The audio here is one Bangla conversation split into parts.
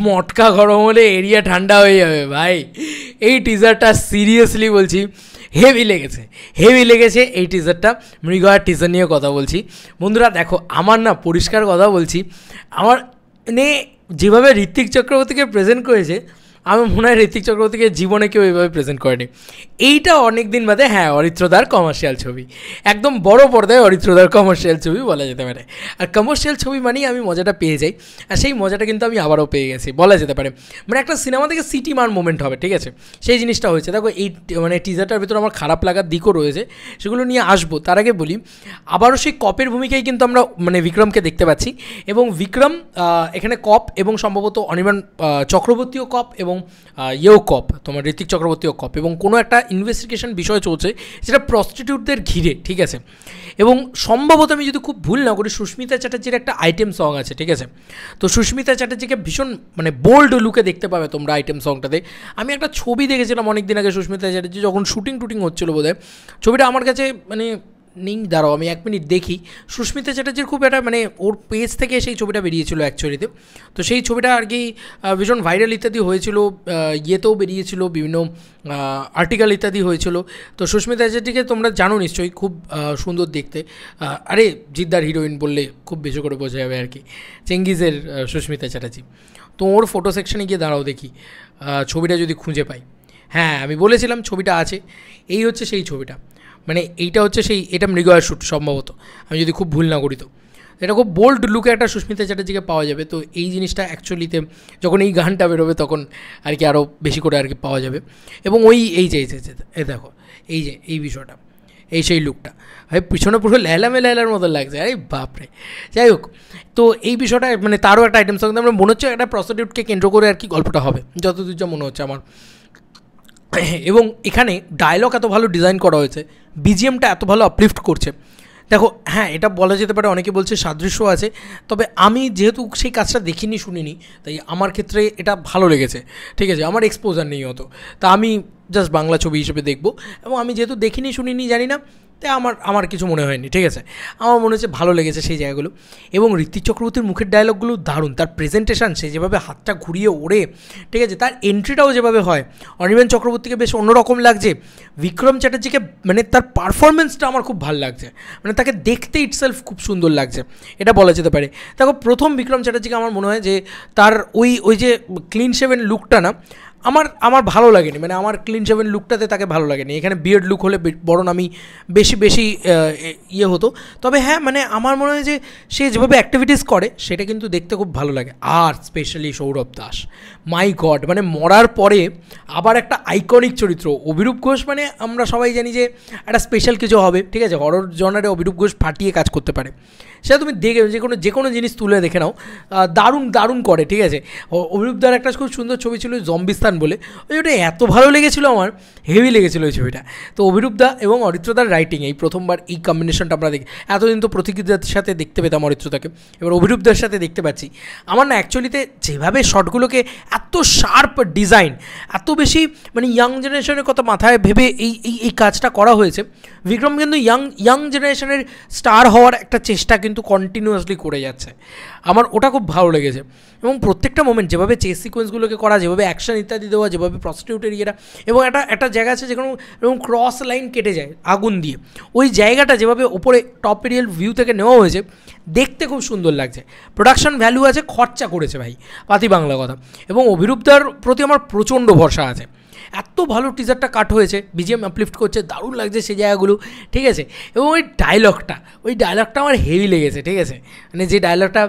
মটকা গরম হলে এরিয়া ঠান্ডা হয়ে যাবে ভাই। এই টিজারটা সিরিয়াসলি বলছি হেভি লেগেছে এই টিজারটা। মৃগয়ার টিজার নিয়ে কথা বলছি বন্ধুরা। দেখো আমার না পরিষ্কার কথা বলছি, আমার মানে যেভাবে ঋত্বিক চক্রবর্তীকে প্রেজেন্ট করেছে আমার মনে হয় ঋত্বিক চক্রবর্তীকে জীবনে কেউ এইভাবে প্রেজেন্ট করেনি। এইটা অনেক দিন বাদে হ্যাঁ অরিত্রদার কমার্শিয়াল ছবি, একদম বড় পর্দায় অরিত্রদার কমার্শিয়াল ছবি বলা যেতে পারে। আর কমার্শিয়াল ছবি মানেই আমি মজাটা পেয়ে যাই, আর সেই মজাটা কিন্তু আমি আবারও পেয়ে গেছি বলা যেতে পারে। মানে একটা সিনেমা থেকে সিটি মার মোমেন্ট হবে, ঠিক আছে, সেই জিনিসটা হয়েছে। দেখো এই মানে টিজারটার ভিতরে আমার খারাপ লাগার দিকও রয়েছে, সেগুলো নিয়ে আসবো। তার আগে বলি আবারও সেই কপের ভূমিকায় কিন্তু আমরা মানে বিক্রমকে দেখতে পাচ্ছি, এবং বিক্রম এখানে কপ এবং সম্ভবত অনির্বাণ চক্রবর্তীও কপ এবং ইয়েও কপ, তোমার ঋত্বিক চক্রবর্তীও কপ, এবং কোনো একটা ইনভেস্টিগেশন বিষয় চলছে যেটা প্রস্টিটিউটদের ঘিরে, ঠিক আছে। এবং সম্ভবত আমি যদি খুব ভুল না করি সুস্মিতা চ্যাটার্জির একটা আইটেম সং আছে, ঠিক আছে। তো সুস্মিতা চ্যাটার্জিকে ভীষণ মানে বোল্ড লুকে দেখতে পাবে তোমরা আইটেম সংটাতে। আমি একটা ছবি দেখেছিলাম অনেক দিন আগে সুস্মিতা চ্যাটার্জি যখন শুটিং হচ্ছিলো বোধহয়, ছবিটা আমার কাছে মানে নেই, দাঁড়াও আমি 1 মিনিট দেখি। সুস্মিতা চ্যাটার্জির খুব একটা মানে ওর পেজ থেকে সেই ছবিটা বেরিয়েছিল অ্যাকচুয়ালিতে। তো সেই ছবিটা আর কি ভীষণ ভাইরাল ইত্যাদি হয়েছিল, ইয়েতেও বেরিয়েছিল, বিভিন্ন আর্টিকেল ইত্যাদি হয়েছিল। তো সুস্মিতা চ্যাটার্জিকে তোমরা জানো নিশ্চয়ই, খুব সুন্দর দেখতে। আরে জিদ্দার হিরোইন বললে খুব বেশি করে বোঝা যাবে আর কি, চেঙ্গিজের সুস্মিতা চ্যাটার্জি। তো ওর ফটো সেকশনে গিয়ে দাঁড়াও দেখি ছবিটা যদি খুঁজে পাই। হ্যাঁ আমি বলেছিলাম ছবিটা আছে, এই হচ্ছে সেই ছবিটা, মানে এইটা হচ্ছে সেই, এটা মৃগয়ার শ্যুট সম্ভবত, আমি যদি খুব ভুল না করি। তো এটা খুব বোল্ড লুকে একটা সুস্মিতা চ্যাটার্জিকে পাওয়া যাবে। তো এই জিনিসটা অ্যাকচুয়ালিতে যখন এই গানটা বেরোবে তখন আর কি আরও বেশি করে আর কি পাওয়া যাবে। এবং ওই এই যে এই দেখো এই যে এই বিষয়টা, এই সেই লুকটা ভাই পিছনে পুরো লেলার মতো লাগছে, আরে বাপরে। যাই হোক, তো এই বিষয়টা মানে তারও একটা আইটেম সঙ্গে আমরা মনে হচ্ছে একটা প্রস্টিটিউটকে কেন্দ্র করে আর কি গল্পটা হবে, যতদূর যা মনে হচ্ছে আমার। এবং এখানে ডায়লগ এত ভালো ডিজাইন করা হয়েছে, বিজিএমটা এত ভালো আপলিফ্ট করছে। দেখো হ্যাঁ এটা বলা যেতে পারে, অনেকে বলছে সাদৃশ্য আছে, তবে আমি যেহেতু সেই কাজটা দেখিনি শুনিনি তাই আমার ক্ষেত্রে এটা ভালো লেগেছে, ঠিক আছে। আমার এক্সপোজার নেই অত, তা আমি জাস্ট বাংলা ছবি হিসেবে দেখবো, এবং আমি যেহেতু দেখিনি শুনিনি জানি না, তাই আমার কিছু মনে হয়নি, ঠিক আছে। আমার মনে হচ্ছে ভালো লেগেছে সেই জায়গাগুলো। এবং ঋত্বিক চক্রবর্তীর মুখের ডায়লগগুলো দারুণ, তার প্রেজেন্টেশন, সে যেভাবে হাতটা ঘুরিয়ে ওড়ে, ঠিক আছে, তার এন্ট্রিটাও যেভাবে হয়, অনির্বাণ চক্রবর্তীকে বেশ অন্যরকম লাগছে, বিক্রম চ্যাটার্জিকে মানে তার পারফরমেন্সটা আমার খুব ভালো লাগছে, মানে তাকে দেখতে ইটসেলফ খুব সুন্দর লাগছে, এটা বলা যেতে পারে। দেখো প্রথম বিক্রম চ্যাটার্জিকে আমার মনে হয় যে তার ওই যে ক্লিন শেভেন লুকটা না আমার ভালো লাগেনি, মানে আমার ক্লিন শেভেন লুকটাতে তাকে ভালো লাগেনি। এখানে বিয়ার্ড লুক হলে বরং আমি বেশি ইয়ে হতো। তবে হ্যাঁ মানে আমার মনে হয় যে সে যেভাবে অ্যাক্টিভিটিস করে সেটা কিন্তু দেখতে খুব ভালো লাগে। আর স্পেশালি সৌরভ দাস, মাই গড, মানে মরার পরে আবার একটা আইকনিক চরিত্র। অভিরূপ ঘোষ মানে আমরা সবাই জানি যে একটা স্পেশাল কিছু হবে, ঠিক আছে, হরর জনারে অভিরূপ ঘোষ ফাটিয়ে কাজ করতে পারে, সেটা তুমি দেখে যে কোনো জিনিস তুলে দেখে নাও, দারুণ করে, ঠিক আছে। অভিরূপ দার একটা খুব সুন্দর ছবি ছিল জম্বিস্তান বলে, ওটা এত ভালো লেগেছিলো আমার, হেভি লেগেছিলো ওই ছবিটা। তো অভিরূপ দা এবং অরিত্রদার রাইটিং, এই প্রথমবার এই কম্বিনেশনটা আমরা দেখি। এতদিন তো প্রতীকদার সাথে দেখতে পেতাম অরিত্রদাকে, এবার অভিরূপদার সাথে দেখতে পাচ্ছি। আমার না অ্যাকচুয়ালিতে যেভাবে শটগুলোকে এত শার্প ডিজাইন, এত বেশি মানে ইয়াং জেনারেশনের কথা মাথায় ভেবে এই কাজটা করা হয়েছে। বিক্রম কিন্তু ইয়াং জেনারেশনের স্টার হওয়ার একটা চেষ্টা কিন্তু কন্টিনিউয়াসলি করে যাচ্ছে, আমার ওটা খুব ভালো লেগেছে। এবং প্রত্যেকটা মোমেন্ট যেভাবে চেস সিকোয়েন্সগুলোকে করা, যেভাবে অ্যাকশন ইত্যাদি দেওয়া, যেভাবে প্রস্টিটিউটের ইয়েটা, এবং একটা জায়গা আছে যেখানে এরকম ক্রস লাইন কেটে যায় আগুন দিয়ে, ওই জায়গাটা যেভাবে ওপরে টপ এরিয়াল ভিউ থেকে নেওয়া হয়েছে দেখতে খুব সুন্দর লাগছে। প্রোডাকশন ভ্যালু আছে, খরচা করেছে ভাই, পাতি বাংলা কথা। এবং অভিরূপদার প্রতি আমার প্রচণ্ড ভরসা আছে। এত ভালো টিজারটা কাট হয়েছে, বিজিএম আপলিফ্ট করছে, দারুণ লাগছে সেই জায়গাগুলো, ঠিক আছে। এবং ওই ডায়লগটা আমার হেভি লেগেছে, ঠিক আছে, মানে যে ডায়লগটা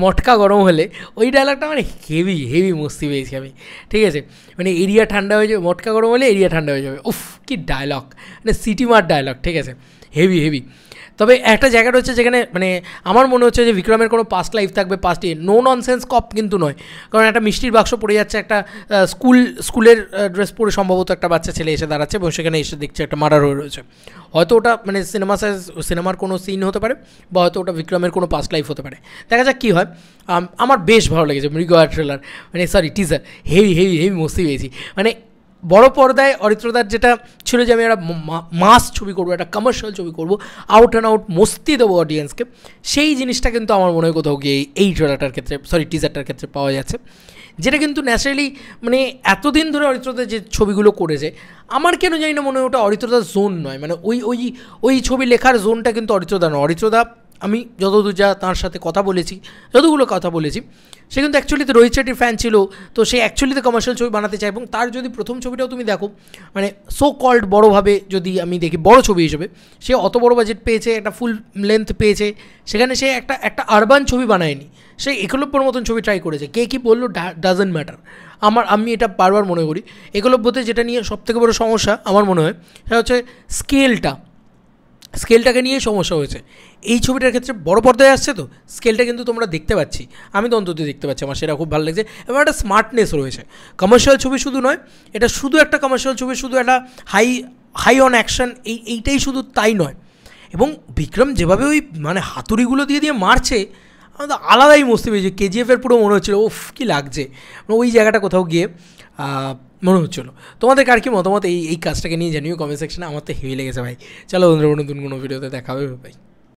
মটকা গরম হলে, ওই ডায়লগটা আমার হেভি মস্তি পেয়েছি আমি, ঠিক আছে। মানে এরিয়া ঠান্ডা হয়ে যাবে, মটকা গরম হলে এরিয়া ঠান্ডা হয়ে যাবে, উফ কি ডায়লগ, মানে সিটি মার ডায়লগ, ঠিক আছে, হেভি। তবে একটা জায়গা রয়েছে যেখানে মানে আমার মনে হচ্ছে যে বিক্রমের কোনো পাস্ট লাইফ থাকবে, পাস্ট নো ননসেন্স কপ কিন্তু নয়, কারণ একটা মিষ্টির বাক্স পড়ে যাচ্ছে, একটা স্কুলের ড্রেস পরে সম্ভবত একটা বাচ্চা ছেলে এসে দাঁড়াচ্ছে এবং সেখানে এসে দেখছে একটা মার্ডার হয়ে রয়েছে। হয়তো ওটা মানে সিনেমার কোনো সিন হতে পারে, বা হয়তো ওটা বিক্রমের কোনো পাস্ট লাইফ হতে পারে, দেখা যাক কী হয়। আমার বেশ ভালো লেগেছে মৃগয়ার ট্রেলার, মানে টিজার, হেভি মস্তি পেয়েছি। মানে বড় পর্দায় অরিত্রদার যেটা ছিল যে আমি একটা মাস ছবি করবো, একটা কমার্শিয়াল ছবি করবো, আউট অ্যান্ড আউট মস্তি দেবো অডিয়েন্সকে, সেই জিনিসটা কিন্তু আমার মনে হয় কোথাও গিয়ে এই ট্রেলারটার ক্ষেত্রে টিজারটার ক্ষেত্রে পাওয়া যাচ্ছে। যেটা কিন্তু ন্যাচারালি মানে এতদিন ধরে অরিত্রদা যে ছবিগুলো করেছে আমার কেন জানি না মনে হয় ওটা অরিত্রদার জোন নয়, মানে ওই ছবি লেখার জোনটা কিন্তু অরিত্রদা নয়। অরিত্রদা আমি যতদূর যা তার সাথে কথা বলেছি, যতগুলো কথা বলেছি, সে কিন্তু অ্যাকচুয়ালিতে রোহিত শেট্টির ফ্যান ছিল, তো সে অ্যাকচুয়ালিতে কমার্শিয়াল ছবি বানাতে চায়। এবং তার যদি প্রথম ছবিটাও তুমি দেখো, মানে সো কল্ড বড়োভাবে যদি আমি দেখি বড় ছবি হিসেবে, সে অত বড় বাজেট পেয়েছে, একটা ফুল লেন্থ পেয়েছে, সেখানে সে একটা আরবান ছবি বানায়নি, সে একলব্যর মতন ছবি ট্রাই করেছে। কে কী বললো ডাজন্ট ম্যাটার। আমি এটা বারবার মনে করি একলব্যতে যেটা নিয়ে সবথেকে বড় সমস্যা আমার মনে হয় সেটা হচ্ছে স্কেলটাকে নিয়ে সমস্যা হয়েছে। এই ছবিটার ক্ষেত্রে বড় পর্দায় আসছে, তো স্কেলটা কিন্তু তোমরা দেখতে পাচ্ছি, আমি তো অন্তত দেখতে পাচ্ছি, আমার সেটা খুব ভালো লাগছে। এবং একটা স্মার্টনেস রয়েছে। কমার্শিয়াল ছবি শুধু নয়, এটা শুধু একটা কমার্শিয়াল ছবি, শুধু একটা হাই অন অ্যাকশন, এইটাই শুধু তাই নয়। এবং বিক্রম যেভাবে ওই মানে হাতুড়িগুলো দিয়ে মারছে, আমাদের আলাদাই মস্তি পেয়েছে। কেজিএফের পুরো মনে হচ্ছিলো ওফ কী লাগছে, ওই জায়গাটা কোথাও গিয়ে মনে হচ্ছিলো। তোমাদের কার কী মতামত এই কাজটাকে নিয়ে জানিও কমেন্ট সেকশনে। আমার তো হেভি লেগেছে ভাই। চলো বন্ধুরা, নতুন কোনো ভিডিওতে দেখা হবে ভাই।